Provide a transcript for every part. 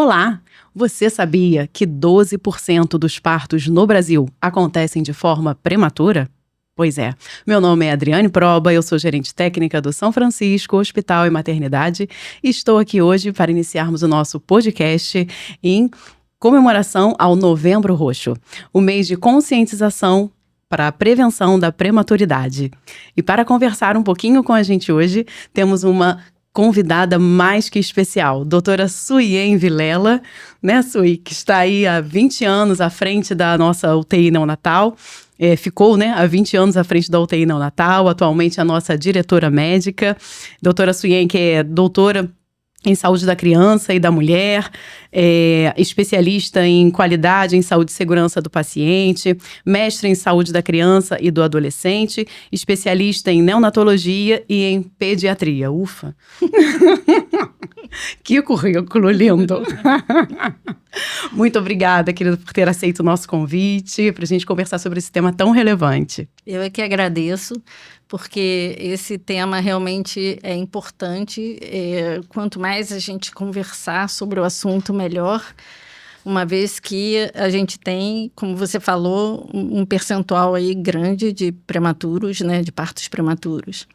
Olá! Você sabia que 12% dos partos no Brasil acontecem de forma prematura? Pois é, meu nome é Adriane Proba, eu sou gerente técnica do São Francisco Hospital e Maternidade e estou aqui hoje para iniciarmos o nosso podcast em comemoração ao Novembro Roxo, o mês de conscientização para a prevenção da prematuridade. E para conversar um pouquinho com a gente hoje, temos uma convidada mais que especial, doutora Suyen Vilela, né, Sui, que está aí há 20 anos à frente da nossa UTI neonatal, ficou, né, há 20 anos à frente da UTI neonatal, atualmente a nossa diretora médica, doutora Suyen, que é doutora em saúde da criança e da mulher, especialista em qualidade em saúde e segurança do paciente, mestre em saúde da criança e do adolescente, especialista em neonatologia e em pediatria. Ufa! Que currículo lindo! Muito obrigada, querida, por ter aceito o nosso convite para a gente conversar sobre esse tema tão relevante. Eu é que agradeço, porque esse tema realmente é importante. Quanto mais a gente conversar sobre o assunto, melhor, uma vez que a gente tem, como você falou, um percentual aí grande de prematuros, né, de partos prematuros.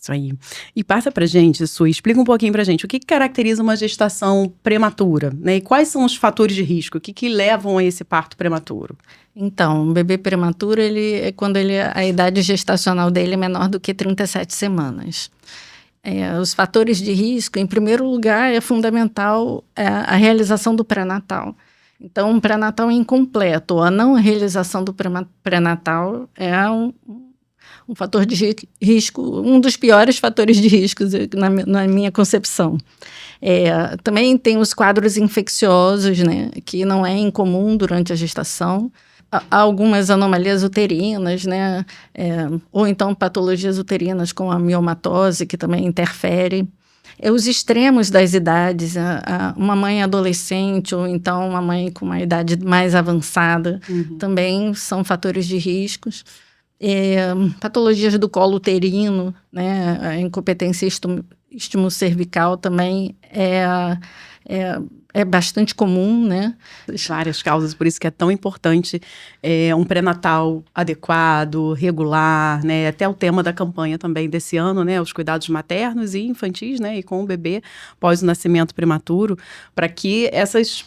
Isso aí. E passa pra gente, Su, explica um pouquinho pra gente o que caracteriza uma gestação prematura, né? E quais são os fatores de risco, o que levam a esse parto prematuro? Então, um bebê prematuro, quando a idade gestacional dele é menor do que 37 semanas. Os fatores de risco, em primeiro lugar, é fundamental a realização do pré-natal. Então, um pré-natal incompleto, ou a não realização do pré-natal é um fator de risco, um dos piores fatores de risco na minha concepção. Também tem os quadros infecciosos, né, que não é incomum durante a gestação. Há algumas anomalias uterinas, né, ou então patologias uterinas como a miomatose, que também interfere. Os extremos das idades, uma mãe adolescente ou então uma mãe com uma idade mais avançada, também são fatores de riscos. Patologias do colo uterino, né, a incompetência estimocervical também é bastante comum, né? Várias causas, por isso que é tão importante um pré-natal adequado, regular, né? Até o tema da campanha também desse ano, né? Os cuidados maternos e infantis, né? E com o bebê pós o nascimento prematuro, para que esses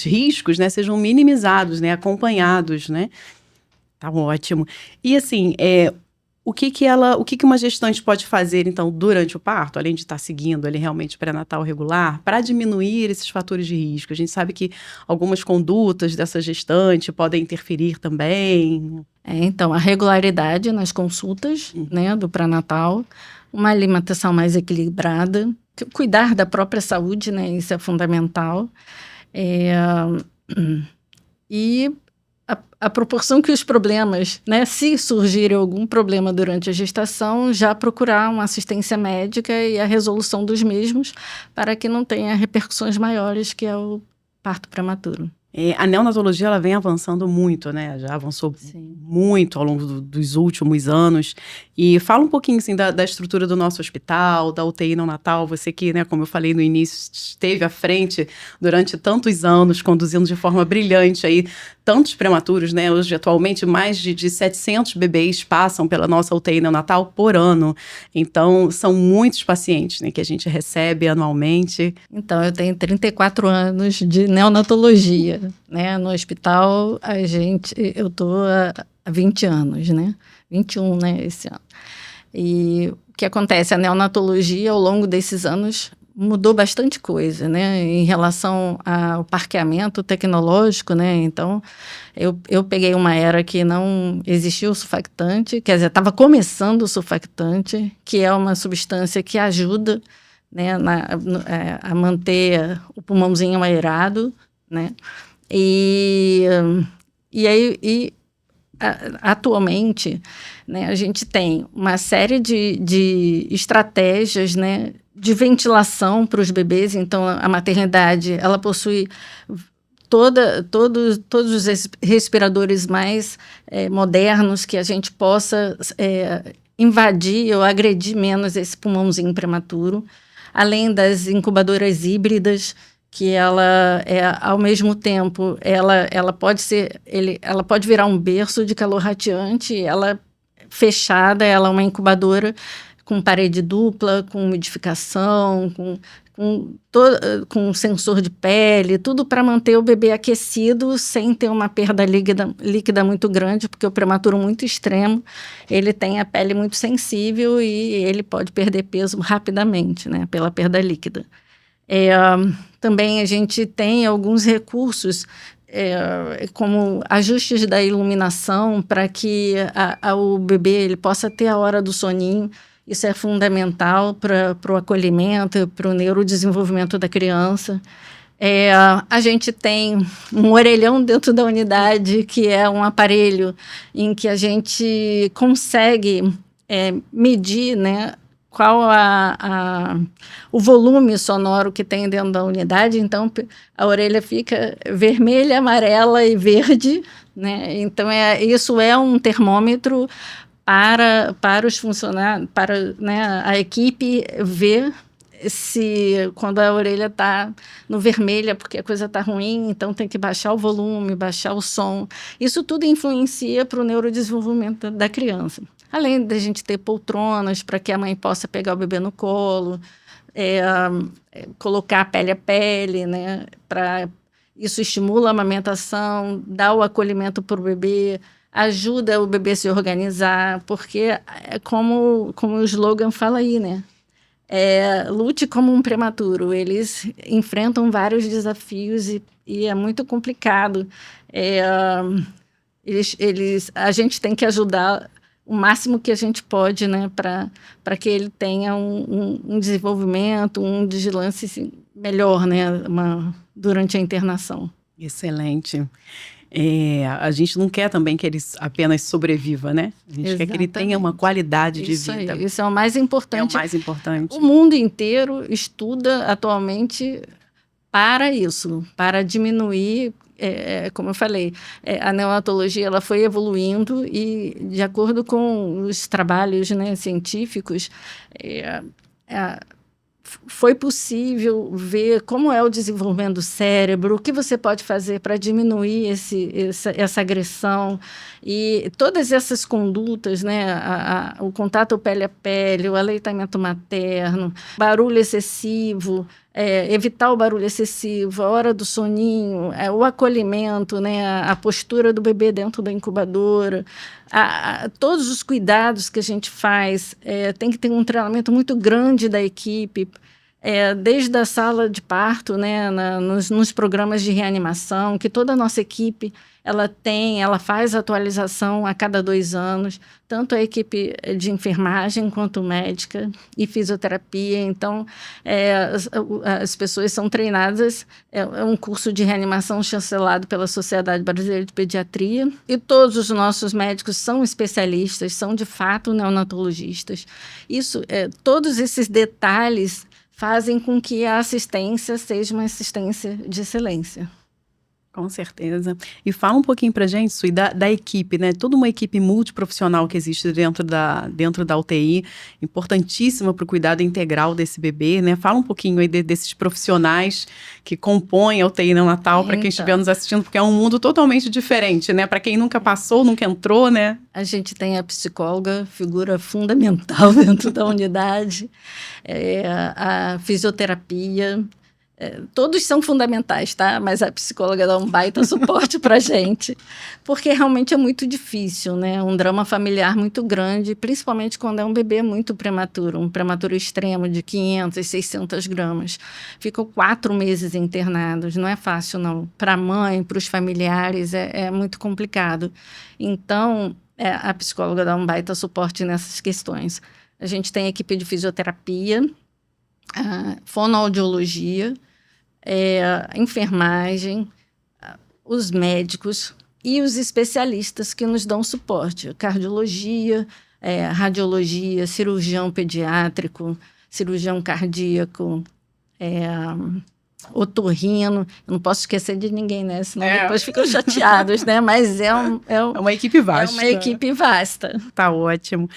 riscos, né, sejam minimizados, né? Acompanhados, né? Tá ótimo. E assim, o que uma gestante pode fazer, então, durante o parto, além de estar seguindo ali realmente o pré-natal regular, para diminuir esses fatores de risco? A gente sabe que algumas condutas dessa gestante podem interferir também. Então, a regularidade nas consultas, né, do pré-natal, uma alimentação mais equilibrada, cuidar da própria saúde, né, isso é fundamental. E a proporção que os problemas, né, se surgir algum problema durante a gestação, já procurar uma assistência médica e a resolução dos mesmos para que não tenha repercussões maiores, que é o parto prematuro. A neonatologia, ela vem avançando muito, né? Já avançou muito ao longo dos últimos anos. E fala um pouquinho, assim, da estrutura do nosso hospital, da UTI neonatal. Você que, né, como eu falei no início, esteve à frente durante tantos anos, conduzindo de forma brilhante aí tantos prematuros, né? Hoje, atualmente, mais de 700 bebês passam pela nossa UTI neonatal por ano. Então, são muitos pacientes, né, que a gente recebe anualmente. Então, eu tenho 34 anos de neonatologia. Né? No hospital, eu estou há 20 anos, né? 21, né, esse ano. E o que acontece? A neonatologia, ao longo desses anos, mudou bastante coisa, né? Em relação ao parqueamento tecnológico, né? Então, eu peguei uma era que não existia o surfactante, quer dizer, estava começando o surfactante, que é uma substância que ajuda, né, a manter o pulmãozinho aerado, né? Atualmente, né, a gente tem uma série de estratégias, né, de ventilação para os bebês. Então, a maternidade, ela possui todos os respiradores mais modernos, que a gente possa invadir ou agredir menos esse pulmãozinho prematuro, além das incubadoras híbridas, que ela ao mesmo tempo, ela pode virar um berço de calor radiante, ela fechada, ela é uma incubadora com parede dupla, com umidificação, com sensor de pele, tudo para manter o bebê aquecido sem ter uma perda líquida muito grande, porque o prematuro muito extremo, ele tem a pele muito sensível e ele pode perder peso rapidamente, né, pela perda líquida. Também a gente tem alguns recursos, como ajustes da iluminação para que o bebê ele possa ter a hora do soninho. Isso é fundamental para o acolhimento, para o neurodesenvolvimento da criança. A gente tem um orelhão dentro da unidade, que é um aparelho em que a gente consegue medir, né, qual o volume sonoro que tem dentro da unidade. Então, a orelha fica vermelha, amarela e verde, né? Então, isso é um termômetro para os funcionários, para, né, a equipe ver se quando a orelha está no vermelho é porque a coisa está ruim, então tem que baixar o volume, baixar o som. Isso tudo influencia para o neurodesenvolvimento da criança. Além da gente ter poltronas para que a mãe possa pegar o bebê no colo, colocar pele a pele, né? Isso estimula a amamentação, dá o acolhimento para o bebê, ajuda o bebê a se organizar, porque como o slogan fala aí, né? Lute como um prematuro. Eles enfrentam vários desafios e é muito complicado. A gente tem que ajudar o máximo que a gente pode, né, para que ele tenha um desenvolvimento, um vigilância melhor, né, durante a internação. Excelente. A gente não quer também que ele apenas sobreviva, né? A gente quer que ele tenha uma qualidade de vida. Isso é o mais importante. É o mais importante. O mundo inteiro estuda atualmente para isso, para diminuir, como eu falei, a neonatologia ela foi evoluindo e, de acordo com os trabalhos, né, científicos, foi possível ver como é o desenvolvimento do cérebro, o que você pode fazer para diminuir essa agressão e todas essas condutas, né? O contato pele a pele, o aleitamento materno, barulho excessivo, evitar o barulho excessivo, a hora do soninho, o acolhimento, né? A postura do bebê dentro da incubadora, todos os cuidados que a gente faz, tem que ter um treinamento muito grande da equipe, desde a sala de parto, né, nos programas de reanimação, que toda a nossa equipe ela faz atualização a cada 2 anos, tanto a equipe de enfermagem quanto médica e fisioterapia. Então, as pessoas são treinadas, é um curso de reanimação chancelado pela Sociedade Brasileira de Pediatria, e todos os nossos médicos são especialistas, são de fato neonatologistas. Todos esses detalhes fazem com que a assistência seja uma assistência de excelência. Com certeza. E fala um pouquinho pra gente, Sui, da equipe, né? Toda uma equipe multiprofissional que existe dentro da UTI, importantíssima para o cuidado integral desse bebê, né? Fala um pouquinho aí desses profissionais que compõem a UTI neonatal para quem estiver nos assistindo, porque é um mundo totalmente diferente, né? Para quem nunca passou, nunca entrou, né? A gente tem a psicóloga, figura fundamental dentro da unidade, a fisioterapia. Todos são fundamentais, tá? Mas a psicóloga dá um baita suporte para a gente, porque realmente é muito difícil, né? Um drama familiar muito grande, principalmente quando é um bebê muito prematuro, um prematuro extremo de 500, 600 gramas. Ficam 4 meses internados, não é fácil, não. Para a mãe, para os familiares, é muito complicado. Então, a psicóloga dá um baita suporte nessas questões. A gente tem a equipe de fisioterapia, fonoaudiologia, enfermagem, os médicos e os especialistas que nos dão suporte, cardiologia, radiologia, cirurgião pediátrico, cirurgião cardíaco, otorrino. Eu não posso esquecer de ninguém, né? Senão depois ficam chateados, né? Mas é uma equipe vasta. Tá ótimo.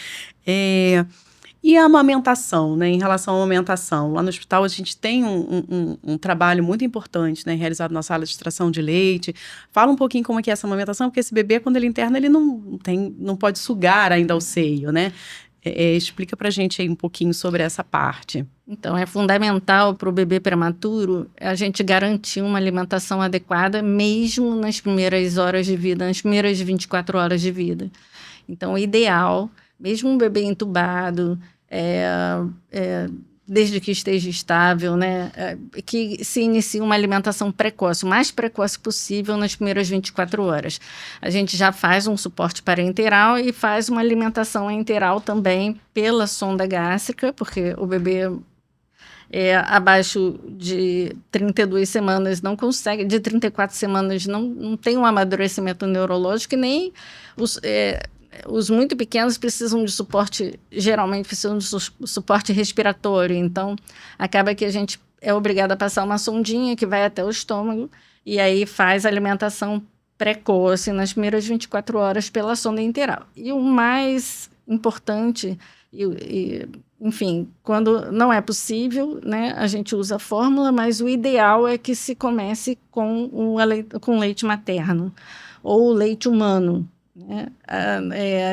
E a amamentação, né? Em relação à amamentação, lá no hospital a gente tem um trabalho muito importante, né? Realizado na sala de extração de leite. Fala um pouquinho como é que é essa amamentação, porque esse bebê, quando ele interna, ele não pode sugar ainda o seio, né? Explica pra gente aí um pouquinho sobre essa parte. Então, é fundamental para o bebê prematuro a gente garantir uma alimentação adequada, mesmo nas primeiras horas de vida, nas primeiras 24 horas de vida. Então, o ideal, mesmo um bebê entubado, desde que esteja estável, né, que se inicie uma alimentação precoce, o mais precoce possível nas primeiras 24 horas. A gente já faz um suporte parenteral e faz uma alimentação enteral também pela sonda gástrica, porque o bebê abaixo de 32 semanas não consegue, de 34 semanas não tem um amadurecimento neurológico, e nem os muito pequenos precisam de suporte, geralmente precisam de suporte respiratório. Então, acaba que a gente é obrigado a passar uma sondinha que vai até o estômago e aí faz a alimentação precoce nas primeiras 24 horas pela sonda enteral. E o mais importante, enfim, quando não é possível, né, a gente usa a fórmula, mas o ideal é que se comece com leite materno ou leite humano.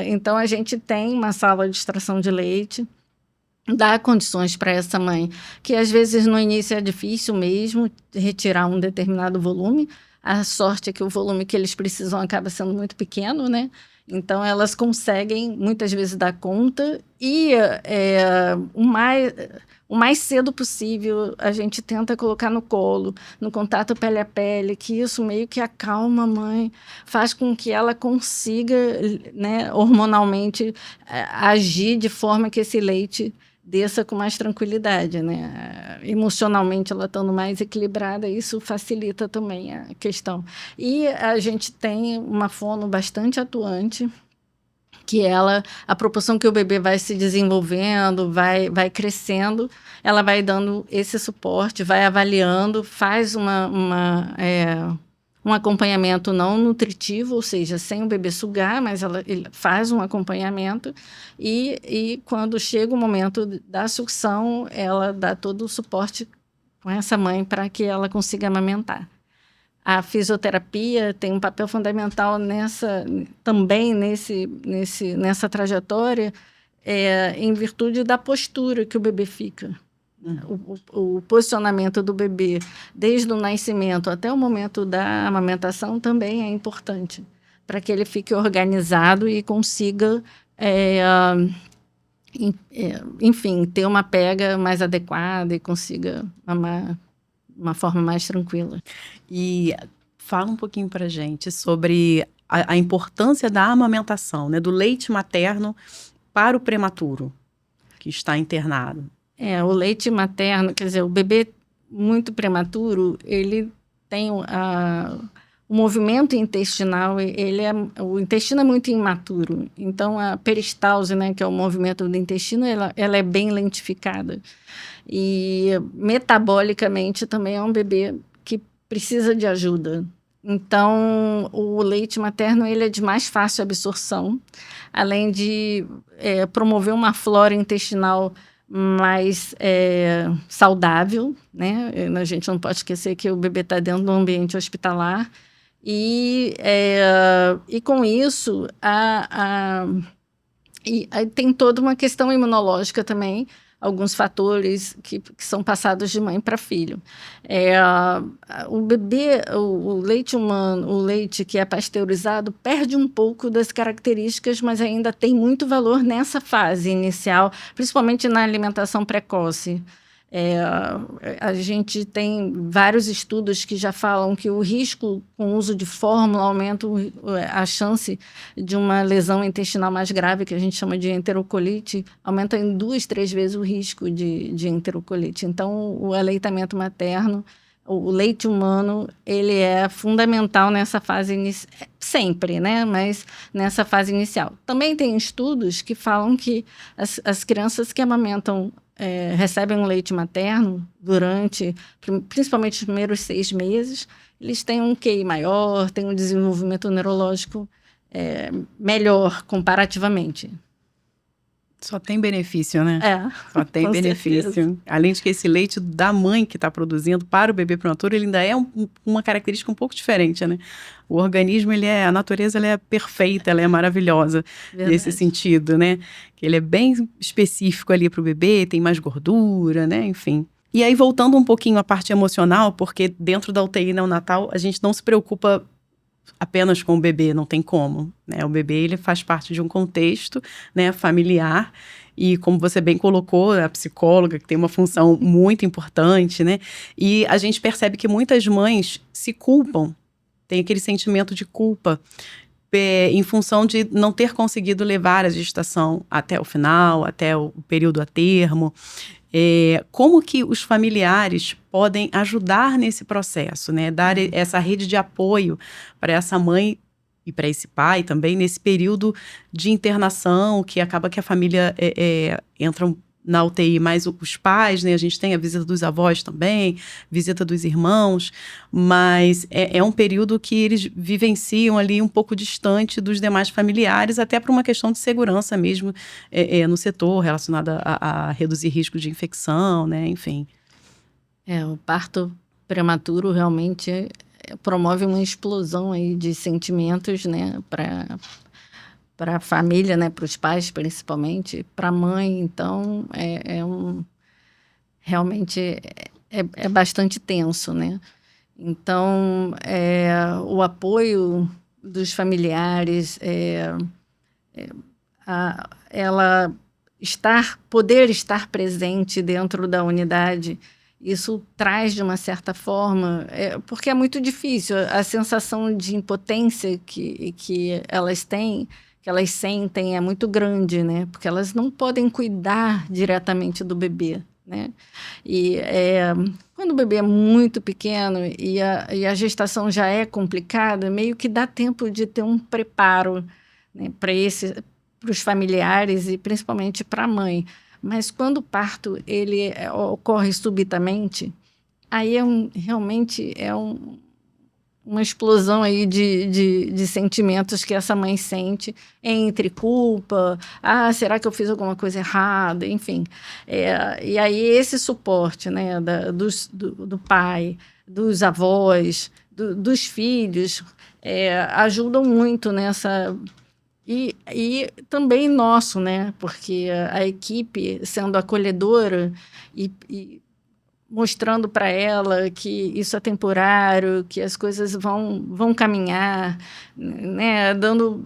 Então, a gente tem uma sala de extração de leite, dá condições para essa mãe, que às vezes no início é difícil mesmo retirar um determinado volume. A sorte é que o volume que eles precisam acaba sendo muito pequeno, né? Então, elas conseguem muitas vezes dar conta e o mais cedo possível a gente tenta colocar no colo, no contato pele a pele, que isso meio que acalma a mãe, faz com que ela consiga, né, hormonalmente agir de forma que esse leite desça com mais tranquilidade, né? Emocionalmente ela estando mais equilibrada, isso facilita também a questão. E a gente tem uma fono bastante atuante, que a proporção que o bebê vai se desenvolvendo, vai crescendo, ela vai dando esse suporte, vai avaliando, faz um acompanhamento não nutritivo, ou seja, sem o bebê sugar, mas ele faz um acompanhamento e quando chega o momento da sucção, ela dá todo o suporte com essa mãe para que ela consiga amamentar. A fisioterapia tem um papel fundamental também nessa trajetória, em virtude da postura que o bebê fica. O posicionamento do bebê, desde o nascimento até o momento da amamentação, também é importante, para que ele fique organizado e consiga, enfim, ter uma pega mais adequada e consiga mamar uma forma mais tranquila. E fala um pouquinho para a gente sobre a importância da amamentação, né, do leite materno para o prematuro que está internado. O leite materno, quer dizer, o bebê muito prematuro, ele tem o movimento intestinal, o intestino é muito imaturo, então a peristalse, né, que é o movimento do intestino, ela é bem lentificada. E metabolicamente também é um bebê que precisa de ajuda. Então, o leite materno ele é de mais fácil absorção, além de promover uma flora intestinal mais saudável, né? A gente não pode esquecer que o bebê está dentro do ambiente hospitalar. E com isso, tem toda uma questão imunológica também, alguns fatores que são passados de mãe para filho. O bebê, o leite humano, o leite que é pasteurizado, perde um pouco das características, mas ainda tem muito valor nessa fase inicial, principalmente na alimentação precoce. A gente tem vários estudos que já falam que o risco com o uso de fórmula aumenta a chance de uma lesão intestinal mais grave, que a gente chama de enterocolite, aumenta em 2, 3 vezes o risco de enterocolite. Então, o aleitamento materno, o leite humano, ele é fundamental nessa fase inicial, sempre, né? Mas nessa fase inicial. Também tem estudos que falam que as crianças que amamentam recebem um leite materno durante, principalmente os primeiros 6 meses, eles têm um QI maior, têm um desenvolvimento neurológico melhor comparativamente. Só tem benefício, né? Só tem com benefício. certeza. Além de que esse leite da mãe que está produzindo para o bebê prematuro, ele ainda é uma característica um pouco diferente, né? O organismo, a natureza, ela é perfeita, ela é maravilhosa nesse sentido, né? Que ele é bem específico ali para o bebê, tem mais gordura, né? Enfim. E aí, voltando um pouquinho à parte emocional, porque dentro da UTI neonatal, a gente não se preocupa apenas com o bebê, não tem como, né? O bebê, ele faz parte de um contexto, né, familiar, e como você bem colocou, a psicóloga, que tem uma função muito importante, né? E a gente percebe que muitas mães se culpam, tem aquele sentimento de culpa, em função de não ter conseguido levar a gestação até o final, até o período a termo. Como que os familiares podem ajudar nesse processo, né? Dar essa rede de apoio para essa mãe e para esse pai também nesse período de internação, que acaba que a família entra na UTI, mais os pais, né? A gente tem a visita dos avós também, visita dos irmãos, mas é um período que eles vivenciam ali um pouco distante dos demais familiares, até por uma questão de segurança mesmo no setor, relacionada a reduzir risco de infecção, né? Enfim. O parto prematuro realmente promove uma explosão aí de sentimentos, né, para a família, né, para os pais principalmente, para a mãe. Então realmente é bastante tenso, né? Então o apoio dos familiares, ela poder estar presente dentro da unidade, isso traz de uma certa forma, porque é muito difícil, a sensação de impotência que elas têm, que elas sentem, é muito grande, né? Porque elas não podem cuidar diretamente do bebê, né? E quando o bebê é muito pequeno e a gestação já é complicada, meio que dá tempo de ter um preparo, né, para os familiares e principalmente para a mãe. Mas quando o parto ele ocorre subitamente, aí realmente uma explosão aí de sentimentos que essa mãe sente, entre culpa, será que eu fiz alguma coisa errada, enfim. E aí esse suporte, né, do pai, dos avós, dos filhos, ajudam muito nessa... E também nosso, né? Porque a equipe sendo acolhedora e mostrando para ela que isso é temporário, que as coisas vão caminhar, né? Dando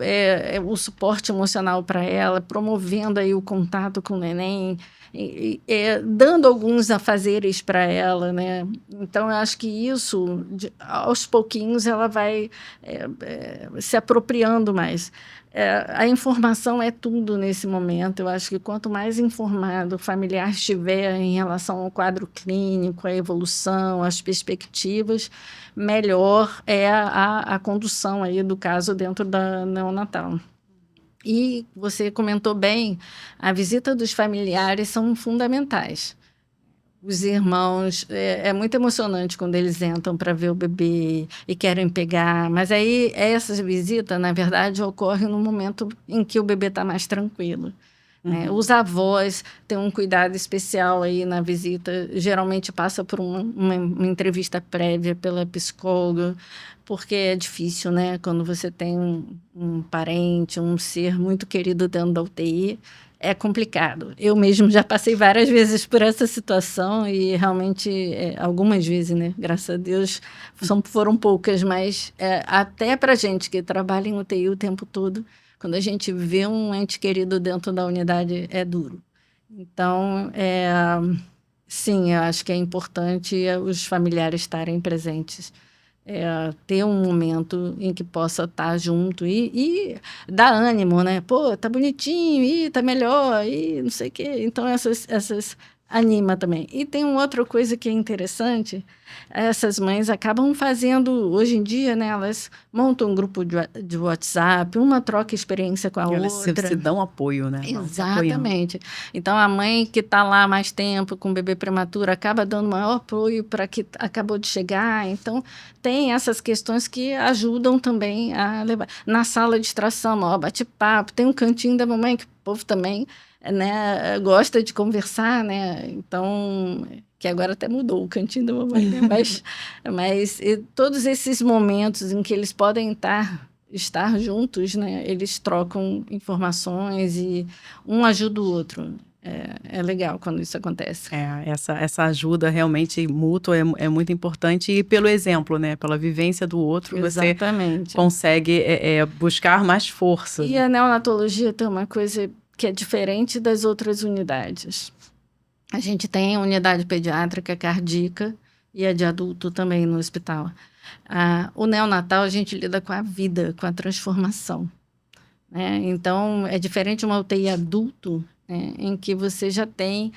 o suporte emocional para ela, promovendo aí o contato com o neném, dando alguns afazeres para ela, né? Então, eu acho que isso, aos pouquinhos, ela vai se apropriando mais. A informação é tudo nesse momento. Eu acho que quanto mais informado o familiar estiver em relação ao quadro clínico, à evolução, às perspectivas, melhor é a condução aí do caso dentro da neonatal. E você comentou bem, a visita dos familiares são fundamentais. Os irmãos, é muito emocionante quando eles entram para ver o bebê e querem pegar, mas aí essa visita, na verdade, ocorre no momento em que o bebê está mais tranquilo. Né? Os avós têm um cuidado especial aí na visita, geralmente passa por uma entrevista prévia pela psicóloga, porque é difícil, né? Quando você tem um parente, um ser muito querido dentro da UTI, é complicado. Eu mesmo já passei várias vezes por essa situação e realmente, algumas vezes, né? Graças a Deus, foram poucas, mas até para gente que trabalha em UTI o tempo todo, quando a gente vê um ente querido dentro da unidade, é duro. Então, sim, eu acho que é importante os familiares estarem presentes. Ter um momento em que possa estar junto e dar ânimo, né? Pô, tá bonitinho, tá melhor, não sei o quê. Então, essas anima também. E tem uma outra coisa que é interessante, essas mães acabam fazendo, hoje em dia, né, elas montam um grupo de WhatsApp, uma troca experiência com a outra. Elas se dão apoio, né? Exatamente. Então, a mãe que está lá há mais tempo com o bebê prematuro acaba dando maior apoio para que acabou de chegar. Então, tem essas questões que ajudam também a levar. Na sala de extração, bate-papo, tem um cantinho da mamãe que o povo também né, gosta de conversar, né? Então, que agora até mudou o cantinho da mamãe, né? Mas todos esses momentos em que eles podem estar juntos, né? Eles trocam informações e um ajuda o outro. É legal quando isso acontece. Essa ajuda realmente mútua é muito importante, e pelo exemplo, né? Pela vivência do outro, Exatamente. Você consegue buscar mais força. E a neonatologia tem uma coisa que é diferente das outras unidades. A gente tem a unidade pediátrica, cardíaca e a de adulto também no hospital. O neonatal, a gente lida com a vida, com a transformação, né? Então, é diferente de uma UTI adulto, né, em que você já tem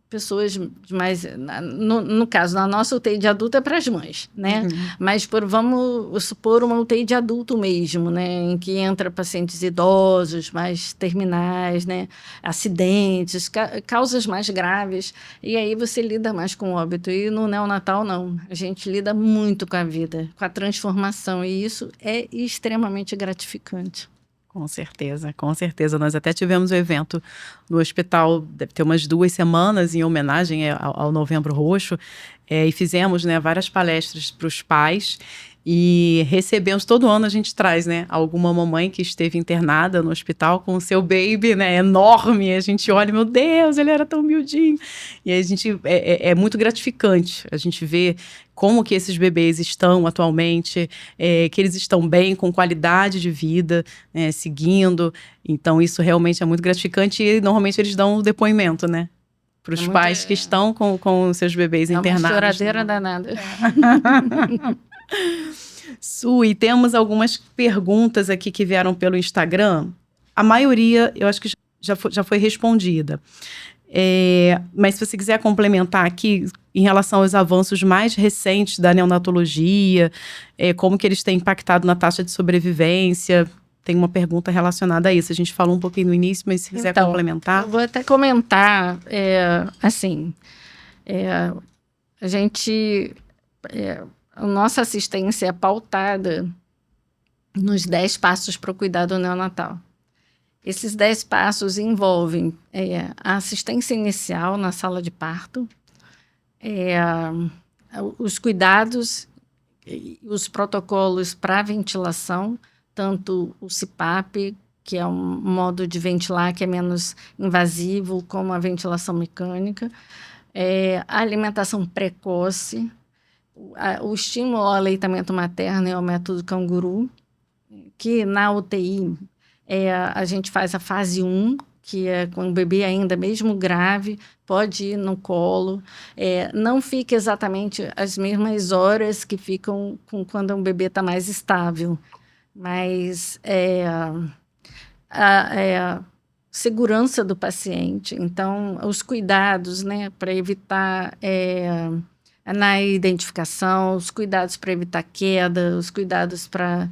pessoas mais... No caso, na nossa UTI de adulto é para as mães, né? Uhum. Mas vamos supor uma UTI de adulto mesmo, né? Em que entra pacientes idosos, mais terminais, né? Acidentes, causas mais graves. E aí você lida mais com o óbito. E no neonatal, não. A gente lida muito com a vida, com a transformação. E isso é extremamente gratificante. Com certeza, com certeza. Nós até tivemos um evento no hospital, deve ter umas 2 semanas, em homenagem ao Novembro Roxo, e fizemos, né, várias palestras para os pais, e recebemos, todo ano a gente traz, né, alguma mamãe que esteve internada no hospital com o seu baby, né, enorme, e a gente olha, meu Deus, ele era tão miudinho. E a gente, é muito gratificante a gente ver como que esses bebês estão atualmente, que eles estão bem, com qualidade de vida, né, seguindo. Então, isso realmente é muito gratificante, e normalmente eles dão um depoimento, né, para os pais que estão com seus bebês internados. É uma choradeira danada. Su, e temos algumas perguntas aqui que vieram pelo Instagram. A maioria, eu acho que já foi respondida. Mas se você quiser complementar aqui, em relação aos avanços mais recentes da neonatologia, como que eles têm impactado na taxa de sobrevivência, tem uma pergunta relacionada a isso. A gente falou um pouquinho no início, mas se quiser complementar. Eu vou até comentar, assim, a gente... a nossa assistência é pautada nos 10 passos para o cuidado neonatal. Esses 10 passos envolvem a assistência inicial na sala de parto, os cuidados, os protocolos para ventilação, tanto o CPAP, que é um modo de ventilar que é menos invasivo, como a ventilação mecânica, a alimentação precoce, o estímulo ao aleitamento materno é o método canguru, que na UTI a gente faz a fase 1, que é com o bebê ainda, mesmo grave, pode ir no colo. Não fica exatamente as mesmas horas que ficam quando um bebê está mais estável, mas a segurança do paciente. Então, os cuidados, né, para evitar... na identificação, os cuidados para evitar queda, os cuidados para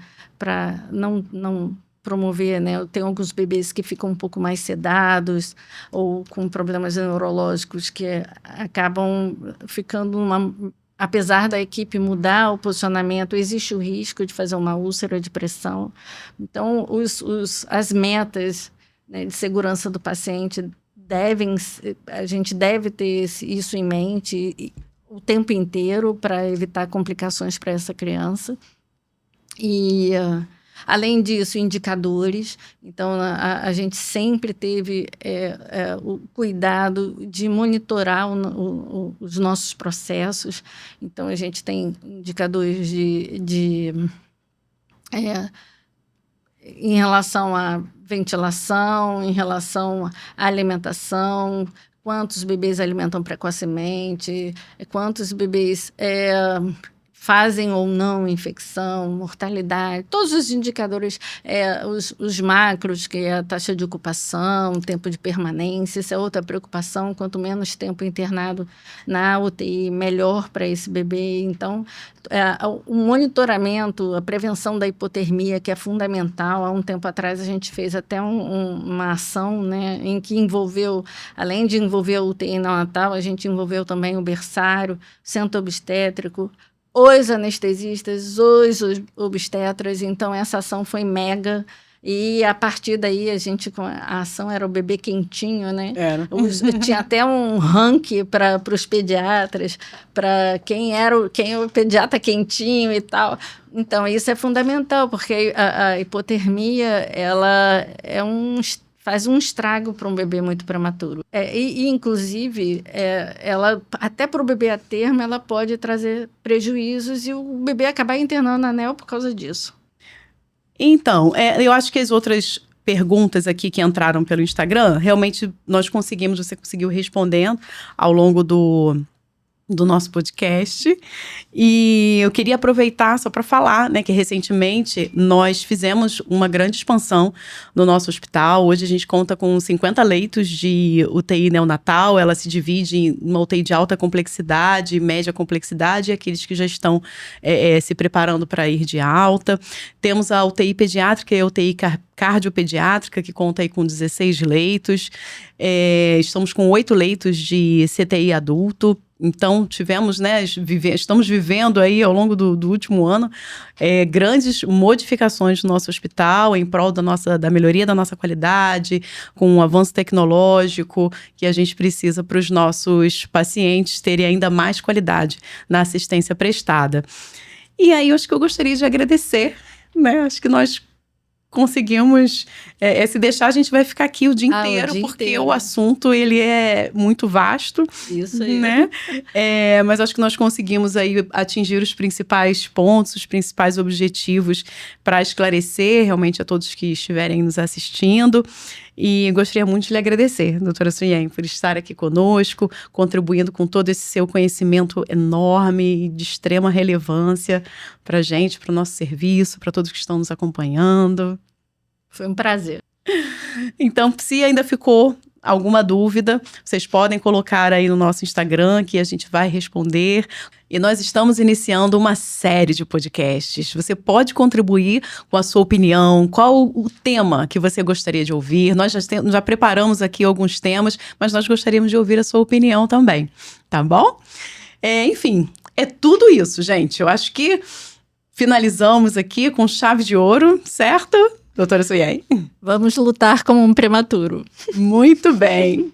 não promover, né? Tem alguns bebês que ficam um pouco mais sedados ou com problemas neurológicos que acabam ficando apesar da equipe mudar o posicionamento, existe o risco de fazer uma úlcera de pressão. Então, as metas, né, de segurança do paciente a gente deve ter isso em mente o tempo inteiro para evitar complicações para essa criança. E, além disso, indicadores. Então, a gente sempre teve o cuidado de monitorar os nossos processos. Então, a gente tem indicadores em relação à ventilação, em relação à alimentação, quantos bebês alimentam precocemente, quantos bebês fazem ou não infecção, mortalidade, todos os indicadores, os macros, que é a taxa de ocupação, tempo de permanência, isso é outra preocupação, quanto menos tempo internado na UTI, melhor para esse bebê. Então, o monitoramento, a prevenção da hipotermia, que é fundamental. Há um tempo atrás a gente fez até uma ação, né, em que envolveu, além de envolver a UTI neonatal, a gente envolveu também o berçário, centro obstétrico, os anestesistas, os obstetras. Então, essa ação foi mega. E a partir daí, a ação era o bebê quentinho, né? Era. Tinha até um ranking para os pediatras, para quem é o pediatra quentinho e tal. Então, isso é fundamental, porque a hipotermia, ela faz um estrago para um bebê muito prematuro. Inclusive, ela, até para o bebê a termo, ela pode trazer prejuízos e o bebê acabar internando na ANEEL por causa disso. Então, eu acho que as outras perguntas aqui que entraram pelo Instagram, realmente você conseguiu respondendo ao longo do nosso podcast. E eu queria aproveitar só para falar, né, que recentemente nós fizemos uma grande expansão no nosso hospital. Hoje a gente conta com 50 leitos de UTI neonatal. Ela se divide em uma UTI de alta complexidade, média complexidade e aqueles que já estão se preparando para ir de alta. Temos a UTI pediátrica e a UTI cardiopediátrica, que conta aí com 16 leitos. Estamos com 8 leitos de CTI adulto. Então, estamos vivendo aí ao longo do último ano grandes modificações no nosso hospital em prol da melhoria da nossa qualidade, com um avanço tecnológico que a gente precisa para os nossos pacientes terem ainda mais qualidade na assistência prestada. E aí, eu acho que eu gostaria de agradecer, né? Acho que nós conseguimos, se deixar a gente vai ficar aqui o dia inteiro, porque o assunto ele é muito vasto. Isso aí. Né? Mas acho que nós conseguimos aí atingir os principais pontos, os principais objetivos para esclarecer realmente a todos que estiverem nos assistindo. E gostaria muito de lhe agradecer, doutora Suyen, por estar aqui conosco, contribuindo com todo esse seu conhecimento enorme e de extrema relevância para a gente, para o nosso serviço, para todos que estão nos acompanhando. Foi um prazer. Então, se ainda ficou alguma dúvida, vocês podem colocar aí no nosso Instagram, que a gente vai responder. E nós estamos iniciando uma série de podcasts. Você pode contribuir com a sua opinião, qual o tema que você gostaria de ouvir. Nós já preparamos aqui alguns temas, mas nós gostaríamos de ouvir a sua opinião também, tá bom? Enfim, é tudo isso, gente. Eu acho que finalizamos aqui com chave de ouro, certo? Doutora Suyen? Vamos lutar como um prematuro. Muito bem.